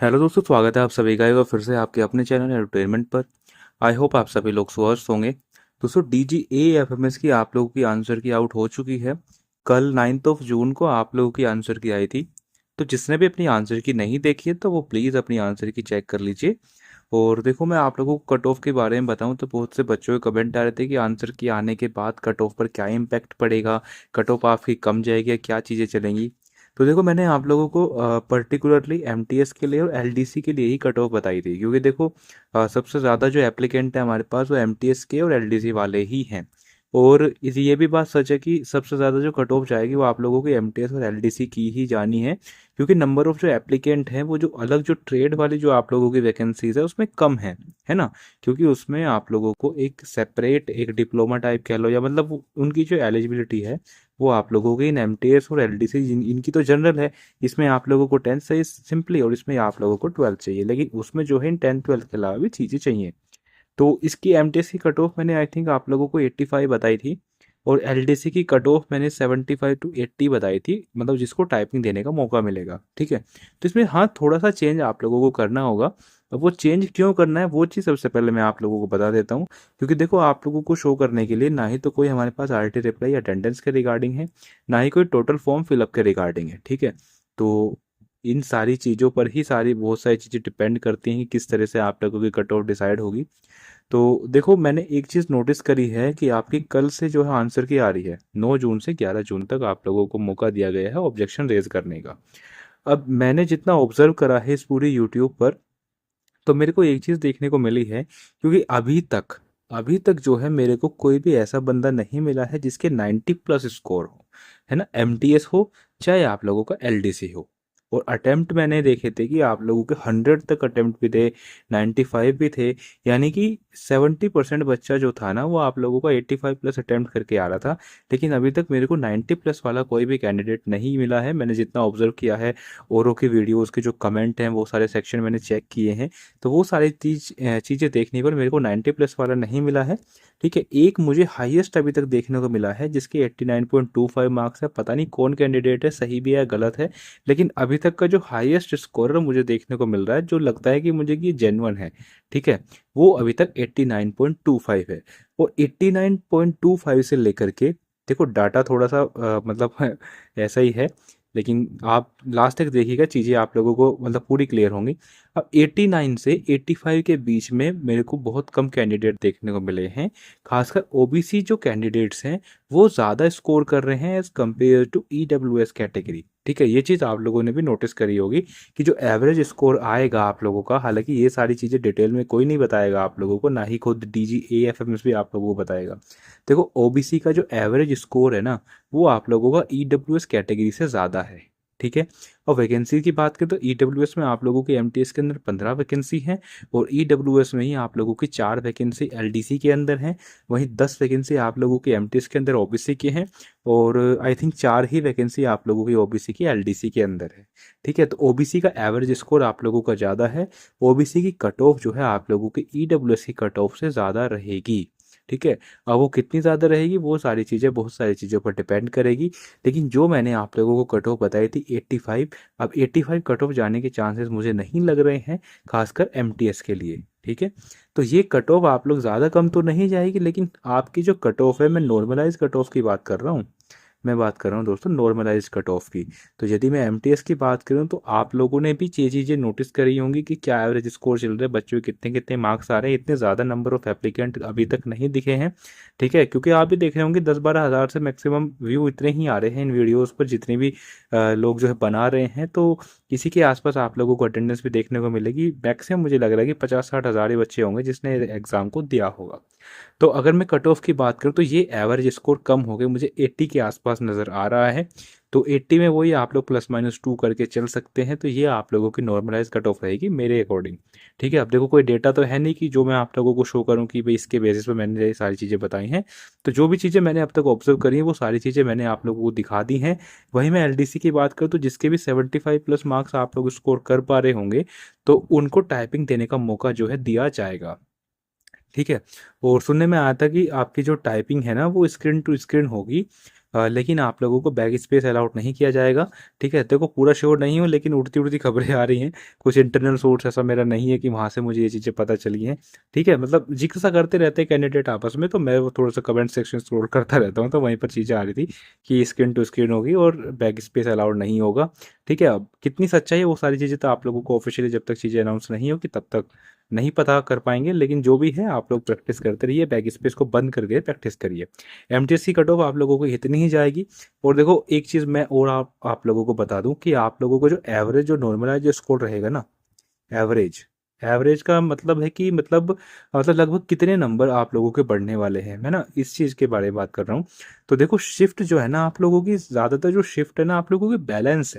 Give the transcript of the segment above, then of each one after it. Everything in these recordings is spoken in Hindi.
हेलो दोस्तों, स्वागत है आप सभी का एक बार फिर से आपके अपने चैनल एंटरटेनमेंट पर। आई होप आप सभी लोग स्वस्थ होंगे। दोस्तों, DGA-FMS की आप लोगों की आंसर की आउट हो चुकी है। कल 9 जून को आप लोगों की आंसर की आई थी। तो जिसने भी अपनी आंसर की नहीं देखी है तो वो प्लीज़ अपनी आंसर की चेक कर लीजिए। और देखो, मैं आप लोगों को कट ऑफ के बारे में बताऊं तो बहुत से बच्चों के कमेंट आ रहे थे कि आंसर की आने के बाद कट ऑफ पर क्या इम्पैक्ट पड़ेगा, कट ऑफ आपकी कम जाएगी या क्या चीज़ें चलेंगी। तो देखो, मैंने आप लोगों को पर्टिकुलरली एमटीएस के लिए और एलडीसी के लिए ही कट ऑफ बताई थी, क्योंकि देखो सबसे ज़्यादा जो एप्लीकेंट है हमारे पास वो एमटीएस के और एलडीसी वाले ही हैं। और ये भी बात सच है कि सबसे ज़्यादा जो कट ऑफ जाएगी वो आप लोगों की एमटीएस और एलडीसी की ही जानी है, क्योंकि नंबर ऑफ जो एप्लीकेंट हैं वो जो अलग जो ट्रेड वाली जो आप लोगों की वैकेंसीज है उसमें कम है ना। क्योंकि उसमें आप लोगों को एक सेपरेट एक डिप्लोमा टाइप कह लो, या मतलब उनकी जो एलिजिबिलिटी है वो आप लोगों की इन एमटीएस और एलडीसी इनकी तो जनरल है। इसमें आप लोगों को 10th चाहिए सिंपली, और इसमें आप लोगों को 12th चाहिए, लेकिन उसमें जो है इन 10th 12th के अलावा भी चीज़ें चाहिए। तो इसकी एमटीएस की कट ऑफ मैंने आई थिंक आप लोगों को 85 बताई थी, और एलडीसी की कट ऑफ मैंने 75 to 80 बताई थी, मतलब जिसको टाइपिंग देने का मौका मिलेगा। ठीक है, तो इसमें हाँ थोड़ा सा चेंज आप लोगों को करना होगा। अब वो चेंज क्यों करना है वो चीज़ सबसे पहले मैं आप लोगों को बता देता हूँ। क्योंकि देखो, आप लोगों को शो करने के लिए ना ही तो कोई हमारे पास आरटी रिप्लाई अटेंडेंस के रिगार्डिंग है, ना ही कोई टोटल फॉर्म फिलअप के रिगार्डिंग है। ठीक है, तो इन सारी चीज़ों पर ही सारी बहुत सारी चीज़ें डिपेंड करती हैं कि किस तरह से आप लोगों की कट ऑफ डिसाइड होगी। तो देखो, मैंने एक चीज़ नोटिस करी है कि आपकी कल से जो है आंसर की आ रही है, 9 जून से 11 जून तक आप लोगों को मौका दिया गया है ऑब्जेक्शन रेज करने का। अब मैंने जितना ऑब्जर्व करा है इस पूरी यूट्यूब पर, तो मेरे को एक चीज़ देखने को मिली है, क्योंकि अभी तक जो है मेरे को कोई भी ऐसा बंदा नहीं मिला है जिसके 90+ स्कोर हो, है ना, एमटीएस हो चाहे आप लोगों का एलडीसी हो। और अटेम्प्ट मैंने देखे थे कि आप लोगों के 100 तक अटेम्प्ट भी थे, 95 भी थे। यानी कि 70% बच्चा जो था ना वो आप लोगों का 85+ अटेम्प्ट करके आ रहा था। लेकिन अभी तक मेरे को 90+ वाला कोई भी कैंडिडेट नहीं मिला है, मैंने जितना ऑब्जर्व किया है। औरों की वीडियोज़ के जो कमेंट हैं वो सारे सेक्शन मैंने चेक किए हैं। तो वो सारी चीज़ें देखने पर मेरे को 90+ वाला नहीं मिला है। ठीक है, एक मुझे हाईएस्ट अभी तक देखने को मिला है जिसके 89.25 मार्क्स है। पता नहीं कौन कैंडिडेट है, सही भी है गलत है, लेकिन अभी तक का जो हाईएस्ट स्कोरर मुझे देखने को मिल रहा है, जो लगता है कि मुझे कि जेन्युइन है, ठीक है, वो अभी तक 89.25 है। और 89.25 से लेकर के देखो, डाटा थोड़ा सा मतलब ऐसा ही है, लेकिन आप लास्ट तक देखिएगा, चीज़ें आप लोगों को मतलब पूरी क्लियर होंगी। अब 89 से 85 के बीच में मेरे को बहुत कम कैंडिडेट देखने को मिले हैं। खासकर ओबीसी जो कैंडिडेट्स हैं वो ज़्यादा स्कोर कर रहे हैं as compared to EWS category. ठीक है, ये चीज़ आप लोगों ने भी नोटिस करी होगी कि जो एवरेज स्कोर आएगा आप लोगों का, हालांकि ये सारी चीज़ें डिटेल में कोई नहीं बताएगा आप लोगों को, ना ही खुद DGA-FMS भी आप लोगों को बताएगा। देखो, ओबीसी का जो एवरेज स्कोर है ना वो आप लोगों का ईडब्ल्यूएस कैटेगरी से ज़्यादा है। ठीक है, और वैकेंसी की बात करें तो ईडब्ल्यूएस में आप लोगों की एमटीएस के अंदर 15 वैकेंसी हैं, और ईडब्ल्यूएस में ही आप लोगों की 4 वैकेंसी एलडीसी के अंदर हैं। वहीं 10 वैकेंसी आप लोगों की एमटीएस के अंदर ओबीसी के हैं, और आई थिंक 4 ही वैकेंसी आप लोगों की ओबीसी की एलडीसी के अंदर है। ठीक है, तो ओबीसी का एवरेज स्कोर आप लोगों का ज़्यादा है। ओबीसी की कट ऑफ जो है आप लोगों की ईडब्ल्यूएस की कट ऑफ से ज़्यादा रहेगी। ठीक है, अब वो कितनी ज़्यादा रहेगी वो सारी चीज़ें बहुत सारी चीज़ों पर डिपेंड करेगी। लेकिन जो मैंने आप लोगों को कट ऑफ बताई थी 85, अब 85 कट ऑफ जाने के चांसेस मुझे नहीं लग रहे हैं, खासकर एमटीएस के लिए। ठीक है, तो ये कट ऑफ आप लोग ज़्यादा कम तो नहीं जाएगी, लेकिन आपकी जो कट ऑफ है, मैं नॉर्मलाइज कट ऑफ की बात कर रहा हूँ। मैं बात कर रहा हूँ दोस्तों नॉर्मलाइज कट ऑफ की। तो यदि मैं एमटीएस की बात करूँ तो आप लोगों ने भी ये चीज़ें नोटिस करी होंगी कि क्या एवरेज स्कोर चल रहा है, बच्चों के कितने कितने मार्क्स आ रहे हैं। इतने ज़्यादा नंबर ऑफ एप्लीकेंट अभी तक नहीं दिखे हैं। ठीक है, क्योंकि आप भी देख रहे होंगे 10-12 हज़ार से मैक्सिमम व्यू इतने ही आ रहे हैं इन वीडियोज़ पर, जितने भी लोग जो है बना रहे हैं। तो इसी के आसपास आप लोगों को अटेंडेंस भी देखने को मिलेगी। मैक्सिमम मुझे लग रहा है कि 50-60 हज़ार ही बच्चे होंगे जिसने एग्ज़ाम को दिया होगा। तो अगर मैं कट ऑफ की बात करूँ तो ये एवरेज स्कोर कम हो गए, मुझे 80 के आसपास नज़र आ रहा है। तो 80 में वही आप लोग +-2 करके चल सकते हैं। तो ये आप लोगों की नॉर्मलाइज कट ऑफ रहेगी मेरे अकॉर्डिंग। ठीक है, अब देखो कोई डेटा तो है नहीं कि जो मैं आप लोगों को शो करूं कि भाई इसके बेसिस पे मैंने ये सारी चीज़ें बताई हैं। तो जो भी चीज़ें मैंने अब तक ऑब्जर्व करी हैं वो सारी चीज़ें मैंने आप लोगों को दिखा दी हैं। वहीं मैं एलडीसी की बात करूँ तो जिसके भी 75+ मार्क्स आप लोग स्कोर कर पा रहे होंगे तो उनको टाइपिंग देने का मौका जो है दिया जाएगा। ठीक है, और सुनने में आया था कि आपकी जो टाइपिंग है ना वो स्क्रीन टू स्क्रीन होगी। लेकिन आप लोगों को बैग स्पेस अलाउड नहीं किया जाएगा। ठीक है, देखो पूरा श्योर नहीं हूँ, लेकिन उड़ती उड़ती खबरें आ रही हैं, कुछ इंटरनल सोर्स ऐसा मेरा नहीं है कि वहाँ से मुझे ये चीज़ें पता चली हैं। ठीक है, मतलब जिक्र सा करते रहते हैं कैंडिडेट आपस में, तो मैं वो थोड़ा सा कमेंट सेक्शन स्क्रॉल करता रहता हूँ, तो वहीं पर चीज़ें आ रही थी कि स्क्रीन टू स्क्रीन होगी और बैग स्पेस अलाउड नहीं होगा। ठीक है, अब कितनी सच्चाई है वो सारी चीज़ें तो आप लोगों को ऑफिशियली जब तक चीज़ें अनाउंस नहीं होगी तब तक नहीं पता कर पाएंगे, लेकिन जो भी है आप लोग प्रैक्टिस करते रहिए, बैग स्पेस को बंद करके प्रैक्टिस करिए। एमटीएससी कट ऑफ आप लोगों को इतनी ही जाएगी। और देखो एक चीज़ मैं और आप लोगों को बता दूं कि आप लोगों को जो एवरेज जो नॉर्मलाइज जो स्कोर रहेगा ना, एवरेज एवरेज का मतलब है कि मतलब लगभग कितने नंबर आप लोगों के बढ़ने वाले हैं, है ना, इस चीज़ के बारे में बात कर रहा हूँ। तो देखो शिफ्ट जो है ना आप लोगों की, ज़्यादातर जो शिफ्ट है ना आप लोगों की बैलेंस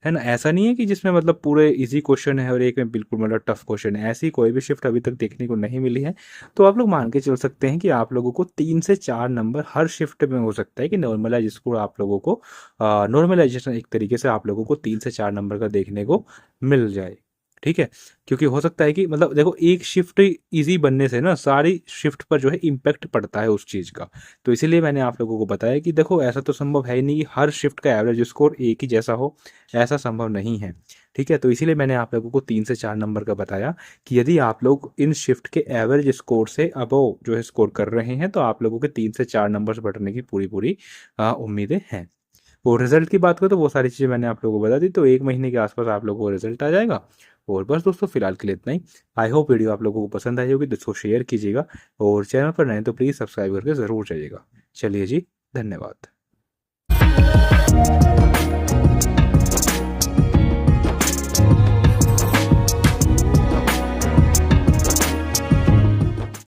है ना, ऐसा नहीं है कि जिसमें मतलब पूरे इजी क्वेश्चन है और एक में बिल्कुल मतलब टफ क्वेश्चन है, ऐसी कोई भी शिफ्ट अभी तक देखने को नहीं मिली है। तो आप लोग मान के चल सकते हैं कि आप लोगों को 3 से 4 नंबर हर शिफ्ट में हो सकता है कि नॉर्मलाइज स्कोर आप लोगों को, नॉर्मलाइजेशन एक तरीके से आप लोगों को 3 से 4 नंबर का देखने को मिल जाए। ठीक है, क्योंकि हो सकता है कि मतलब देखो एक शिफ्ट इजी बनने से ना सारी शिफ्ट पर जो है इम्पैक्ट पड़ता है उस चीज़ का। तो इसीलिए मैंने आप लोगों को बताया कि देखो ऐसा तो संभव है ही नहीं कि हर शिफ्ट का एवरेज स्कोर एक ही जैसा हो, ऐसा संभव नहीं है। ठीक है, तो इसीलिए मैंने आप लोगों को 3 से 4 नंबर का बताया कि यदि आप लोग इन शिफ्ट के एवरेज स्कोर से अबव जो है स्कोर कर रहे हैं तो आप लोगों के 3 से 4 नंबर बढ़ने की पूरी पूरी उम्मीदें हैं। और रिजल्ट की बात करें तो वो सारी चीज़ें मैंने आप लोगों को बता दी, तो 1 महीने के आसपास आप लोगों को रिजल्ट आ जाएगा। और बस दोस्तों फिलहाल के लिए इतना ही। आई होप वीडियो आप लोगों को पसंद आई होगी, दोस्तों शेयर कीजिएगा और चैनल पर नए तो प्लीज़ सब्सक्राइब करके ज़रूर जाइएगा। चलिए जी, धन्यवाद।